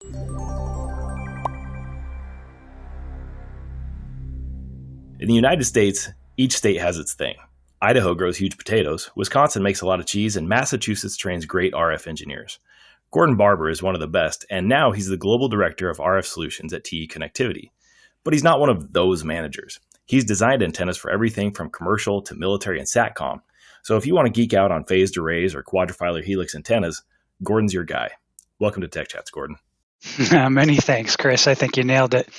In the United States, each state has its thing. Idaho grows huge potatoes, Wisconsin makes a lot of cheese, and Massachusetts trains great RF engineers. Gordon Barber is one of the best, and now he's the global director of RF solutions at TE Connectivity. But he's not one of those managers. He's designed antennas for everything from commercial to military and SATCOM. So if you want to geek out on phased arrays or quadrifilar helix antennas, Gordon's your guy. Welcome to Tech Chats, Gordon. Many thanks, Chris. I think you nailed it.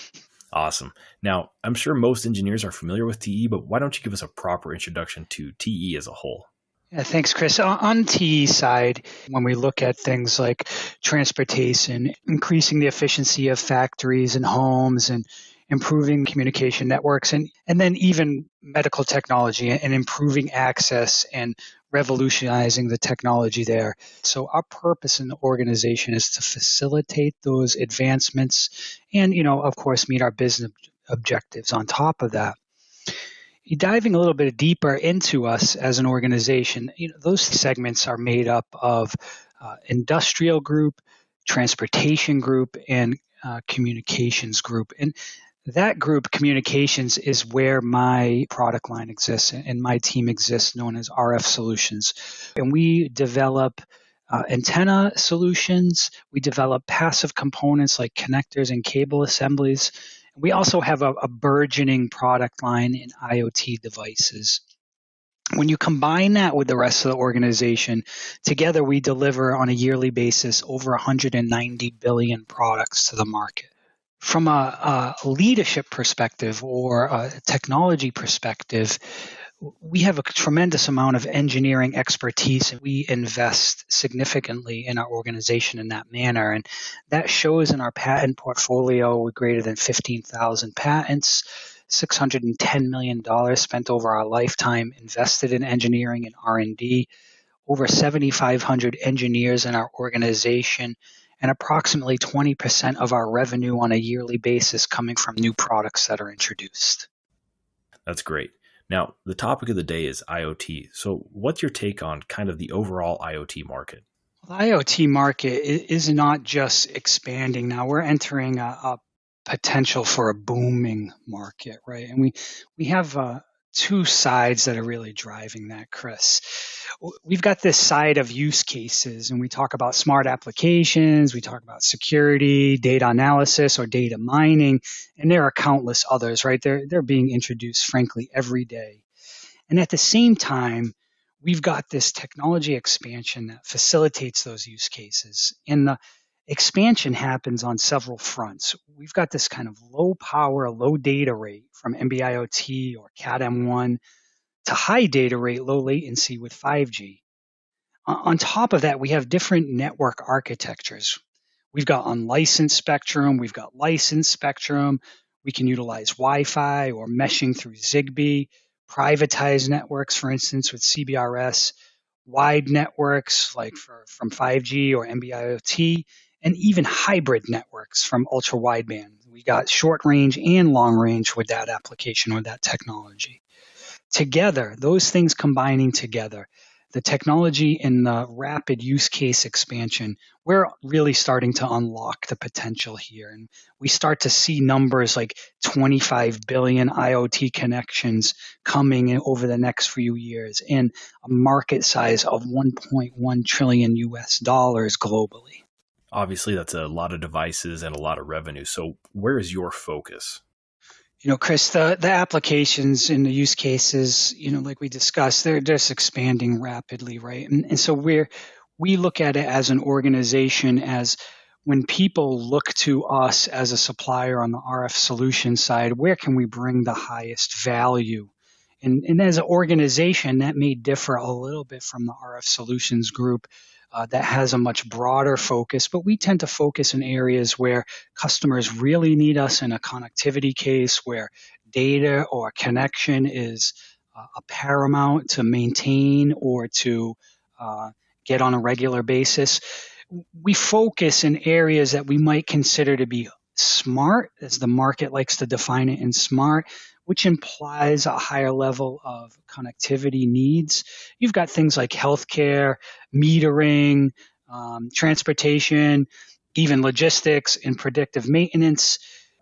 Awesome. Now, I'm sure most engineers are familiar with TE, but why don't you give us a proper introduction to TE as a whole? Yeah, thanks, Chris. On TE side, when we look at things like transportation, increasing the efficiency of factories and homes and improving communication networks, and then even medical technology and improving access and revolutionizing the technology there. So our purpose in the organization is to facilitate those advancements and, of course, meet our business objectives on top of that. Diving a little bit deeper into us as an organization, those segments are made up of industrial group, transportation group, and communications group. And that group, communications, is where my product line exists and my team exists, known as RF Solutions. And we develop antenna solutions. We develop passive components like connectors and cable assemblies. We also have a burgeoning product line in IoT devices. When you combine that with the rest of the organization, together we deliver on a yearly basis over 190 billion products to the market. From a leadership perspective or a technology perspective, we have a tremendous amount of engineering expertise, and we invest significantly in our organization in that manner. And that shows in our patent portfolio with greater than 15,000 patents, $610 million spent over our lifetime invested in engineering and R&D, over 7,500 engineers in our organization, and approximately 20% of our revenue on a yearly basis coming from new products that are introduced. That's great. Now, the topic of the day is IoT. So what's your take on kind of the overall IoT market? The IoT market is not just expanding now. We're entering a potential for a booming market, right? And we have two sides that are really driving that, Chris. We've got this side of use cases, and we talk about smart applications, we talk about security, data analysis, or data mining, and there are countless others, right? They're being introduced, frankly, every day. And at the same time, we've got this technology expansion that facilitates those use cases. And the expansion happens on several fronts. We've got this kind of low power, low data rate from NB-IoT or Cat-M1 to high data rate, low latency with 5G. On top of that, we have different network architectures. We've got unlicensed spectrum, we've got licensed spectrum. We can utilize Wi-Fi or meshing through Zigbee, privatized networks, for instance, with CBRS, wide networks like from 5G or NB-IoT, and even hybrid networks from ultra-wideband. We got short range and long range with that application or that technology. Together, those things combining together, the technology and the rapid use case expansion, we're really starting to unlock the potential here. And we start to see numbers like 25 billion IoT connections coming in over the next few years and a market size of 1.1 trillion US dollars globally. Obviously, that's a lot of devices and a lot of revenue. So where is your focus? Chris, the applications and the use cases, like we discussed, they're just expanding rapidly, right? And so we look at it as an organization as when people look to us as a supplier on the RF solution side, where can we bring the highest value? And as an organization, that may differ a little bit from the RF solutions group that has a much broader focus, but we tend to focus in areas where customers really need us in a connectivity case where data or connection is a paramount to maintain or to get on a regular basis. We focus in areas that we might consider to be smart, as the market likes to define it in smart, which implies a higher level of connectivity needs. You've got things like healthcare, metering, transportation, even logistics and predictive maintenance.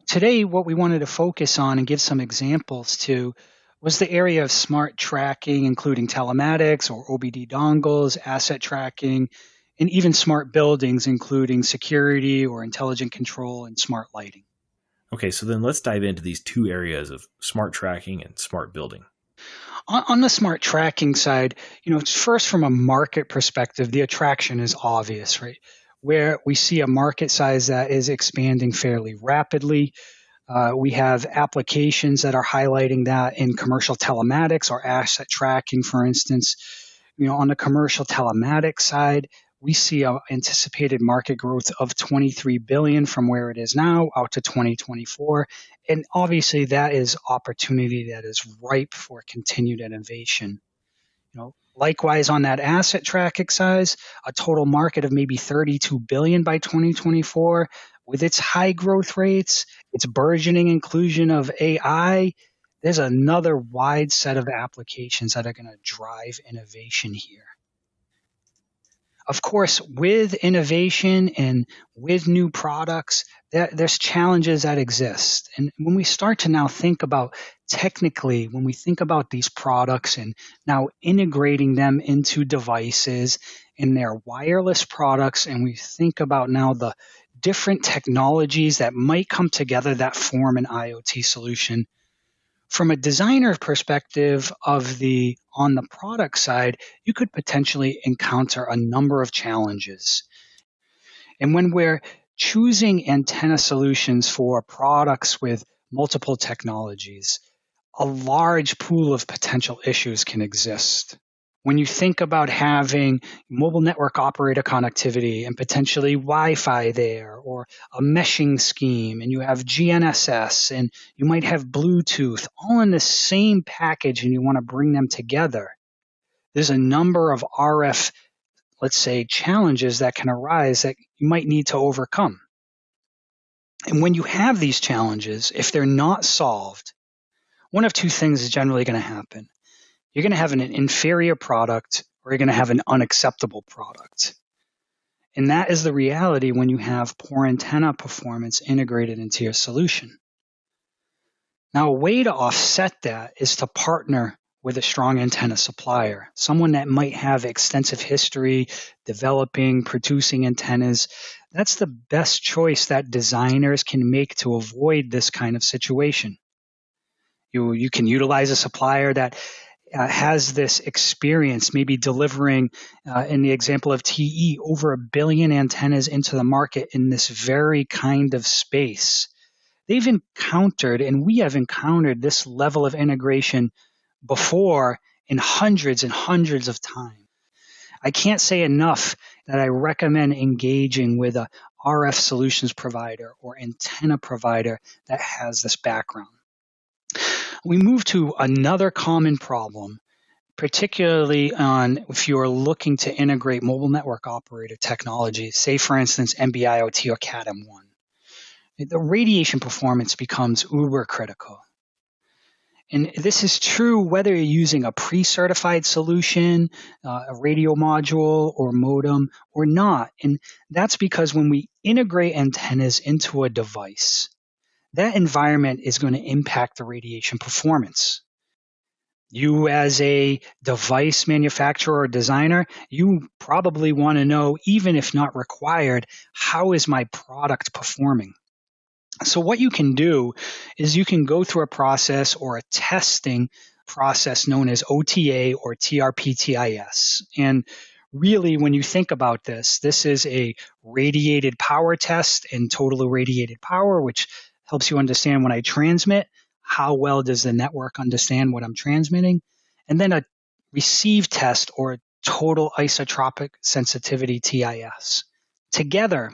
Today, what we wanted to focus on and give some examples to was the area of smart tracking, including telematics or OBD dongles, asset tracking, and even smart buildings, including security or intelligent control and smart lighting. Okay, so then let's dive into these two areas of smart tracking and smart building. On the smart tracking side, first from a market perspective, the attraction is obvious, right? Where we see a market size that is expanding fairly rapidly. We have applications that are highlighting that in commercial telematics or asset tracking, for instance. On the commercial telematics side, we see an anticipated market growth of 23 billion from where it is now out to 2024. And obviously that is opportunity that is ripe for continued innovation. Likewise, on that asset tracking size, a total market of maybe 32 billion by 2024, with its high growth rates, its burgeoning inclusion of AI, there's another wide set of applications that are going to drive innovation here. Of course, with innovation and with new products, there's challenges that exist. And when we start to now think about technically, when we think about these products and now integrating them into devices in their wireless products, and we think about now the different technologies that might come together that form an IoT solution, from a designer perspective on the product side, you could potentially encounter a number of challenges. And when we're choosing antenna solutions for products with multiple technologies, a large pool of potential issues can exist. When you think about having mobile network operator connectivity and potentially Wi-Fi there, or a meshing scheme, and you have GNSS and you might have Bluetooth all in the same package and you want to bring them together, there's a number of RF, let's say, challenges that can arise that you might need to overcome. And when you have these challenges, if they're not solved, one of two things is generally going to happen. You're going to have an inferior product or you're going to have an unacceptable product. And that is the reality when you have poor antenna performance integrated into your solution. Now, a way to offset that is to partner with a strong antenna supplier, someone that might have extensive history developing, producing antennas. That's the best choice that designers can make to avoid this kind of situation. You can utilize a supplier that has this experience, maybe delivering, in the example of TE, over 1 billion antennas into the market in this very kind of space. They've encountered, and we have encountered, this level of integration before in hundreds and hundreds of times. I can't say enough that I recommend engaging with a RF solutions provider or antenna provider that has this background. We move to another common problem, particularly if you're looking to integrate mobile network operator technology, say for instance NB-IoT or Cat-M1. The radiation performance becomes uber critical. And this is true whether you're using a pre-certified solution, a radio module or modem or not. And that's because when we integrate antennas into a device, that environment is going to impact the radiation performance. You as a device manufacturer or designer, you probably want to know, even if not required, how is my product performing? So what you can do is you can go through a process or a testing process known as OTA or TRPTIS. And really, when you think about this, this is a radiated power test and total irradiated power, which helps you understand when I transmit, how well does the network understand what I'm transmitting? And then a receive test or total isotropic sensitivity TIS. Together,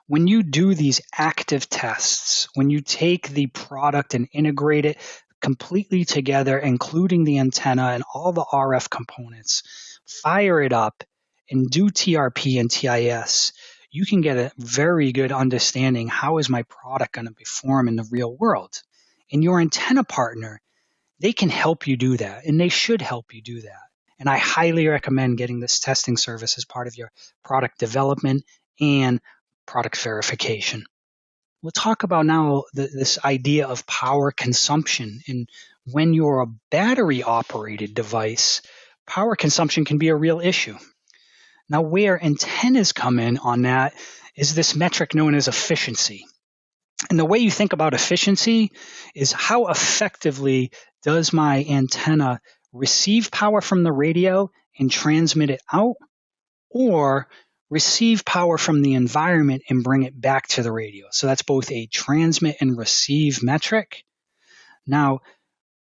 when you do these active tests, when you take the product and integrate it completely together, including the antenna and all the RF components, fire it up and do TRP and TIS, you can get a very good understanding, how is my product going to perform in the real world? And your antenna partner, they can help you do that, and they should help you do that. And I highly recommend getting this testing service as part of your product development and product verification. We'll talk about now this idea of power consumption. And when you're a battery operated device, power consumption can be a real issue. Now, where antennas come in on that is this metric known as efficiency. And the way you think about efficiency is how effectively does my antenna receive power from the radio and transmit it out, or receive power from the environment and bring it back to the radio. So that's both a transmit and receive metric. Now,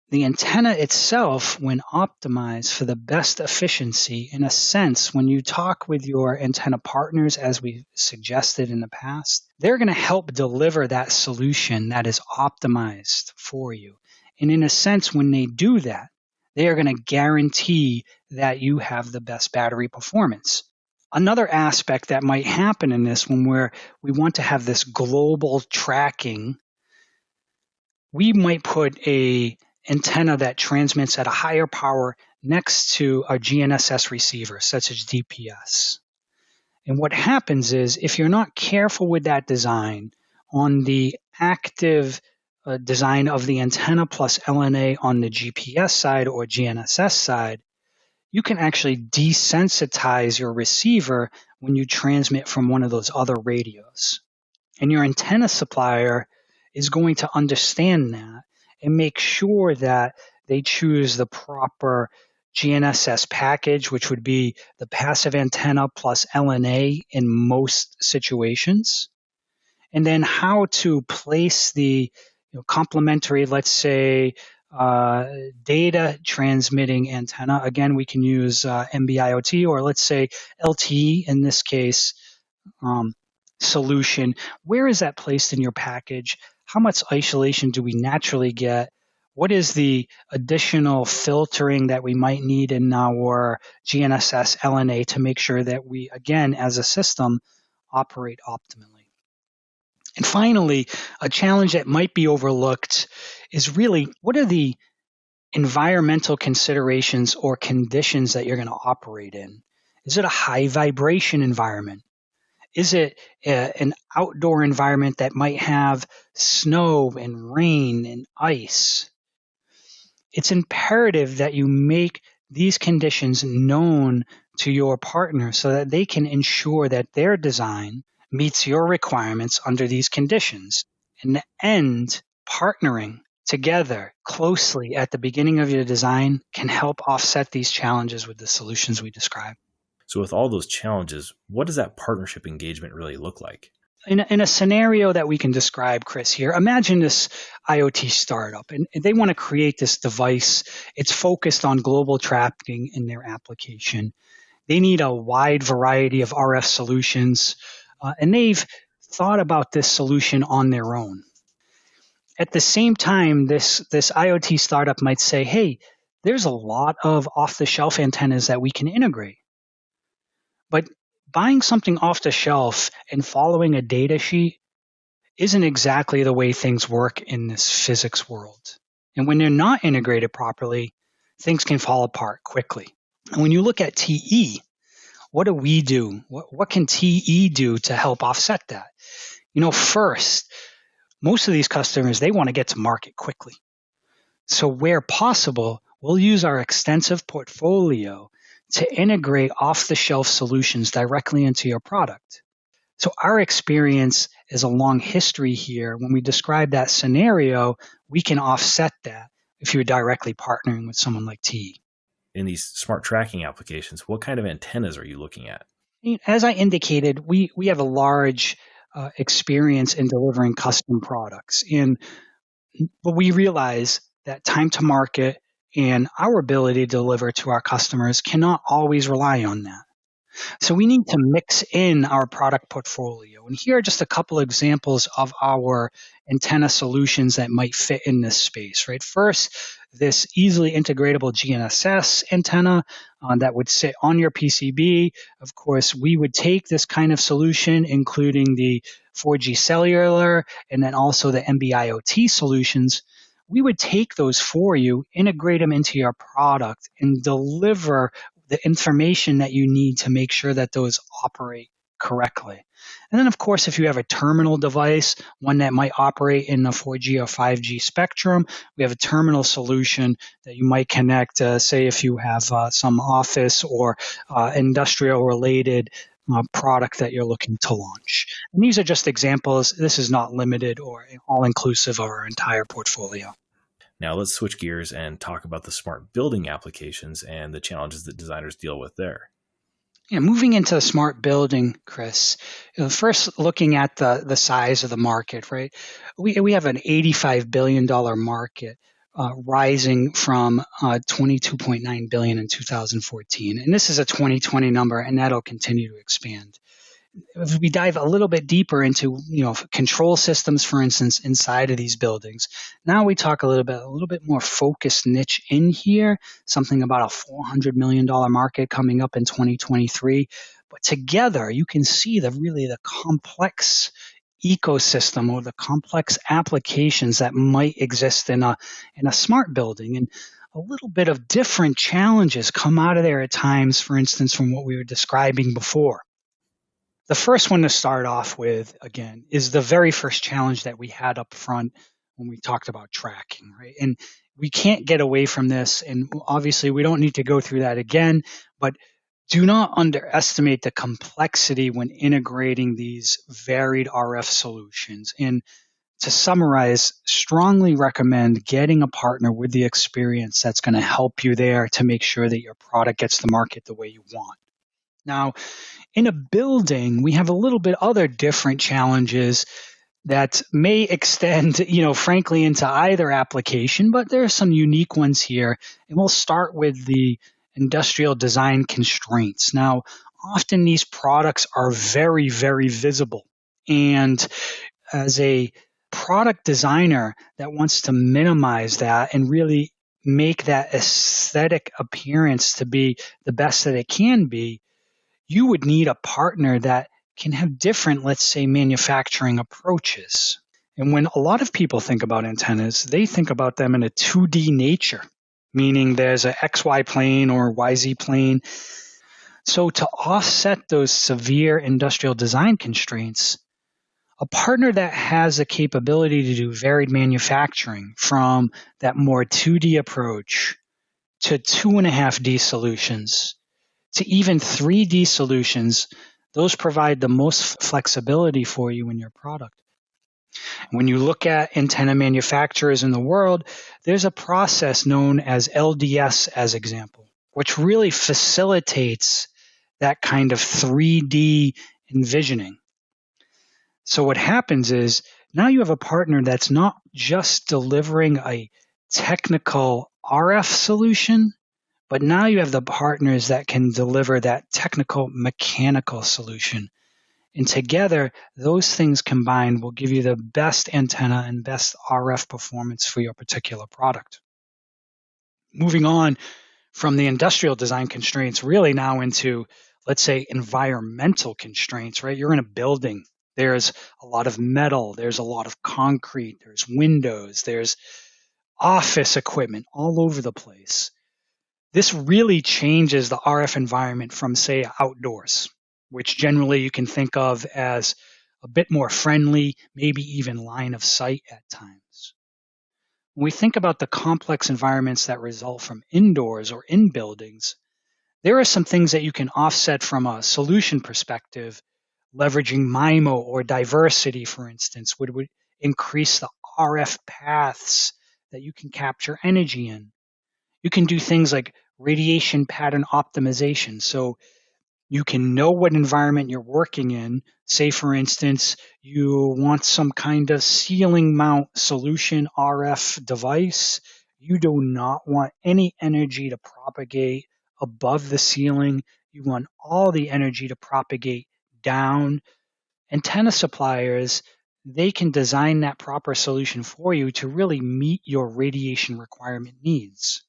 the antenna itself, when optimized for the best efficiency, in a sense, when you talk with your antenna partners, as we suggested in the past, they're going to help deliver that solution that is optimized for you. And in a sense, when they do that, they are going to guarantee that you have the best battery performance. Another aspect that might happen in this when we want to have this global tracking, we might put a antenna that transmits at a higher power next to a GNSS receiver, such as DPS. And what happens is, if you're not careful with that design on the active design of the antenna plus LNA on the GPS side or GNSS side, you can actually desensitize your receiver when you transmit from one of those other radios. And your antenna supplier is going to understand that and make sure that they choose the proper GNSS package, which would be the passive antenna plus LNA in most situations. And then how to place the complementary, let's say, data transmitting antenna. Again, we can use NB-IoT, or let's say LTE in this case, solution. Where is that placed in your package? How much isolation do we naturally get? What is the additional filtering that we might need in our GNSS LNA to make sure that we, again, as a system, operate optimally? And finally, a challenge that might be overlooked is really, what are the environmental considerations or conditions that you're going to operate in? Is it a high vibration environment? Is it an outdoor environment that might have snow and rain and ice? It's imperative that you make these conditions known to your partner so that they can ensure that their design meets your requirements under these conditions. In the end, partnering together closely at the beginning of your design can help offset these challenges with the solutions we described. So with all those challenges, what does that partnership engagement really look like? In a scenario that we can describe, Chris, here, imagine this IoT startup, and they want to create this device. It's focused on global tracking in their application. They need a wide variety of RF solutions, and they've thought about this solution on their own. At the same time, this IoT startup might say, hey, there's a lot of off-the-shelf antennas that we can integrate. But buying something off the shelf and following a data sheet isn't exactly the way things work in this physics world. And when they're not integrated properly, things can fall apart quickly. And when you look at TE, what do we do? What can TE do to help offset that? First, most of these customers, they want to get to market quickly. So where possible, we'll use our extensive portfolio to integrate off-the-shelf solutions directly into your product. So our experience is a long history here. When we describe that scenario, we can offset that if you're directly partnering with someone like TE. In these smart tracking applications, what kind of antennas are you looking at? As I indicated, we have a large experience in delivering custom products. But we realize that time to market and our ability to deliver to our customers cannot always rely on that. So we need to mix in our product portfolio. And here are just a couple of examples of our antenna solutions that might fit in this space, right? First, this easily integratable GNSS antenna that would sit on your PCB. Of course, we would take this kind of solution, including the 4G cellular and then also the NB-IoT solutions. We would take those for you, integrate them into your product, and deliver the information that you need to make sure that those operate correctly. And then, of course, if you have a terminal device, one that might operate in the 4G or 5G spectrum, we have a terminal solution that you might connect, say, if you have some office or industrial related product that you're looking to launch. And these are just examples. This is not limited or all inclusive of our entire portfolio. Now let's switch gears and talk about the smart building applications and the challenges that designers deal with there. Yeah, moving into smart building, Chris, first looking at the size of the market, right? We have an $85 billion market rising from 22.9 billion in 2014. And this is a 2020 number, and that'll continue to expand. If we dive a little bit deeper into control systems, for instance, inside of these buildings, now we talk a little bit more focused niche in here, something about a $400 million market coming up in 2023. But together, you can see the complex ecosystem or the complex applications that might exist in a smart building, and a little bit of different challenges come out of there at times. For instance, from what we were describing before. The first one to start off with, again, is the very first challenge that we had up front when we talked about tracking, right? And we can't get away from this. And obviously, we don't need to go through that again, but do not underestimate the complexity when integrating these varied RF solutions. And to summarize, strongly recommend getting a partner with the experience that's going to help you there to make sure that your product gets to market the way you want. Now, in a building, we have a little bit other different challenges that may extend, frankly, into either application, but there are some unique ones here. And we'll start with the industrial design constraints. Now, often these products are very, very visible. And as a product designer that wants to minimize that and really make that aesthetic appearance to be the best that it can be, you would need a partner that can have different, let's say, manufacturing approaches. And when a lot of people think about antennas, they think about them in a 2D nature, meaning there's an XY plane or YZ plane. So to offset those severe industrial design constraints, a partner that has the capability to do varied manufacturing from that more 2D approach to 2.5D solutions to even 3D solutions, those provide the most flexibility for you in your product. When you look at antenna manufacturers in the world, there's a process known as LDS as example, which really facilitates that kind of 3D envisioning. So what happens is now you have a partner that's not just delivering a technical RF solution, but now you have the partners that can deliver that technical mechanical solution. And together, those things combined will give you the best antenna and best RF performance for your particular product. Moving on from the industrial design constraints, really now into, let's say, environmental constraints, right? You're in a building. There's a lot of metal. There's a lot of concrete. There's windows. There's office equipment all over the place. This really changes the RF environment from, say, outdoors, which generally you can think of as a bit more friendly, maybe even line of sight at times. When we think about the complex environments that result from indoors or in buildings, there are some things that you can offset from a solution perspective, leveraging MIMO or diversity, for instance, would increase the RF paths that you can capture energy in. You can do things like radiation pattern optimization. So you can know what environment you're working in. Say, for instance, you want some kind of ceiling mount solution RF device. You do not want any energy to propagate above the ceiling. You want all the energy to propagate down. Antenna suppliers, they can design that proper solution for you to really meet your radiation requirement needs.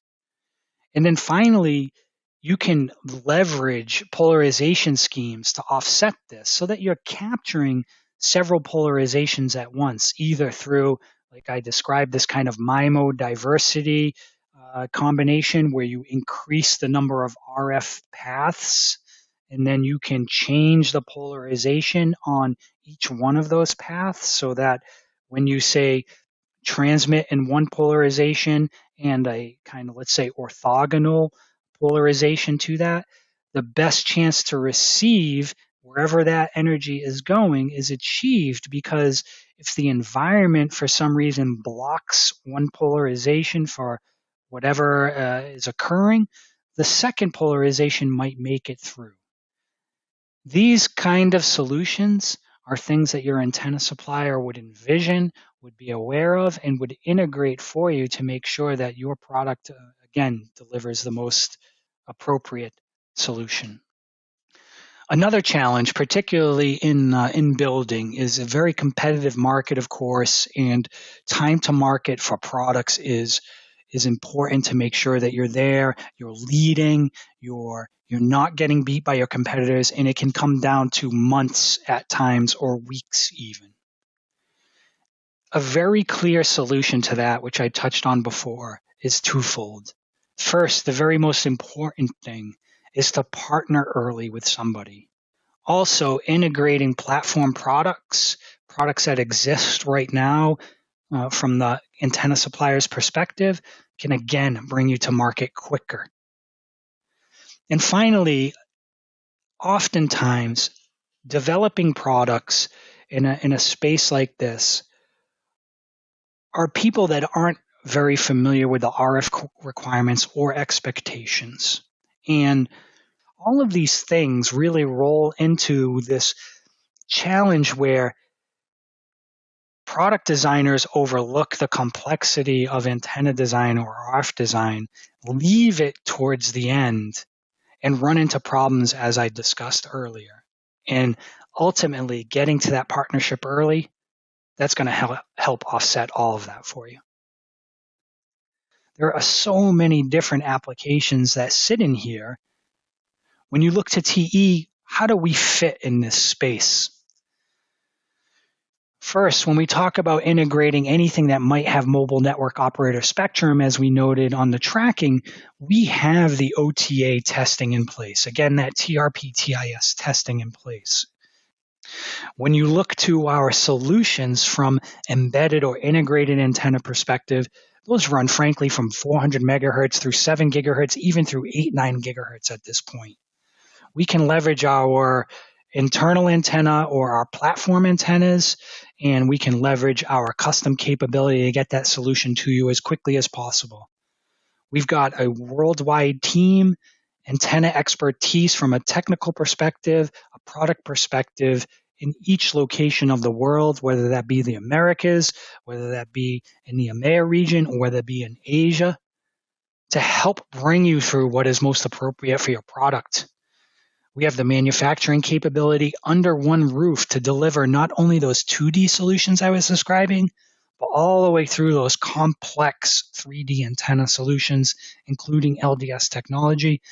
And then finally, you can leverage polarization schemes to offset this so that you're capturing several polarizations at once, either through, like I described, this kind of MIMO diversity combination where you increase the number of RF paths and then you can change the polarization on each one of those paths so that when you say transmit in one polarization and a kind of, let's say, orthogonal polarization to that, the best chance to receive wherever that energy is going is achieved, because if the environment for some reason blocks one polarization for whatever is occurring, the second polarization might make it through. These kind of solutions are things that your antenna supplier would envision, would be aware of, and would integrate for you to make sure that your product, again, delivers the most appropriate solution. Another challenge, particularly in building, is a very competitive market, of course, and time to market for products is important to make sure that you're there, you're leading, you're not getting beat by your competitors, and it can come down to months at times or weeks even. A very clear solution to that, which I touched on before, is twofold. First, the very most important thing is to partner early with somebody. Also, integrating platform products that exist right now from the antenna supplier's perspective can again bring you to market quicker. And finally, oftentimes, developing products in a space like this are people that aren't very familiar with the RF requirements or expectations. And all of these things really roll into this challenge where product designers overlook the complexity of antenna design or RF design, leave it towards the end, and run into problems as I discussed earlier. And ultimately, getting to that partnership early, that's going to help offset all of that for you. There are so many different applications that sit in here. When you look to TE, how do we fit in this space? First, when we talk about integrating anything that might have mobile network operator spectrum, as we noted on the tracking, we have the OTA testing in place. Again, that TRP-TIS testing in place. When you look to our solutions from embedded or integrated antenna perspective, those run frankly from 400 megahertz through 7 gigahertz, even through 8, 9 gigahertz at this point. We can leverage our internal antenna or our platform antennas, and we can leverage our custom capability to get that solution to you as quickly as possible. We've got a worldwide team, antenna expertise from a technical perspective, a product perspective in each location of the world, whether that be the Americas, whether that be in the EMEA region, or whether it be in Asia, to help bring you through what is most appropriate for your product. We have the manufacturing capability under one roof to deliver not only those 2D solutions I was describing, but all the way through those complex 3D antenna solutions, including LDS technology,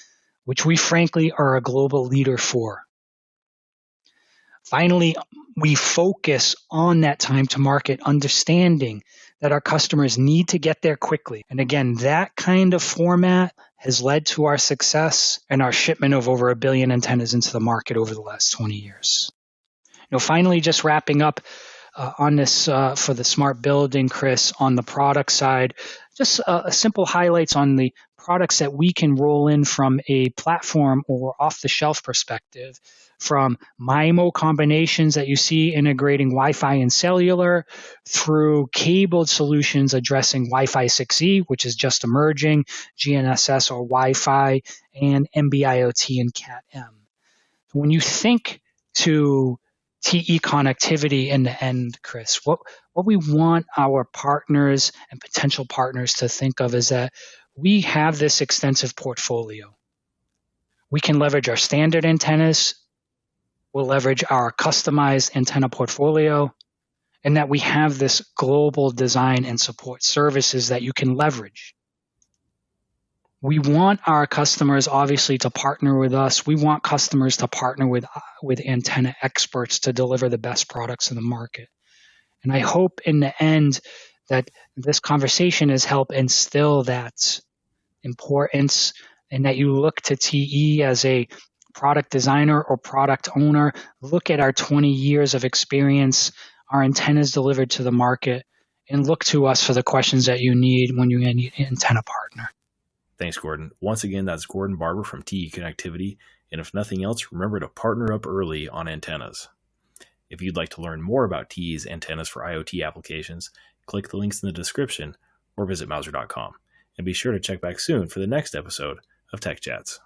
which we frankly are a global leader for. Finally, we focus on that time to market, understanding that our customers need to get there quickly. And again, that kind of format has led to our success and our shipment of over 1 billion antennas into the market over the last 20 years. Finally, just wrapping up on this for the smart building, Chris, on the product side, just simple highlights on the products that we can roll in from a platform or off-the-shelf perspective, from MIMO combinations that you see integrating Wi-Fi and cellular, through cabled solutions addressing Wi-Fi 6E, which is just emerging, GNSS or Wi-Fi, and NB-IoT and Cat-M. When you think to TE connectivity in the end, Chris, what we want our partners and potential partners to think of is that we have this extensive portfolio. We can leverage our standard antennas, we'll leverage our customized antenna portfolio, and that we have this global design and support services that you can leverage. We want our customers, obviously, to partner with us. We want customers to partner with antenna experts to deliver the best products in the market. And I hope in the end that this conversation has helped instill that importance, and that you look to TE as a product designer or product owner, look at our 20 years of experience, our antennas delivered to the market, and look to us for the questions that you need when you need an antenna partner. Thanks, Gordon. Once again, that's Gordon Barber from TE Connectivity. And if nothing else, remember to partner up early on antennas. If you'd like to learn more about TE's antennas for IoT applications, click the links in the description or visit Mouser.com. And be sure to check back soon for the next episode of Tech Chats.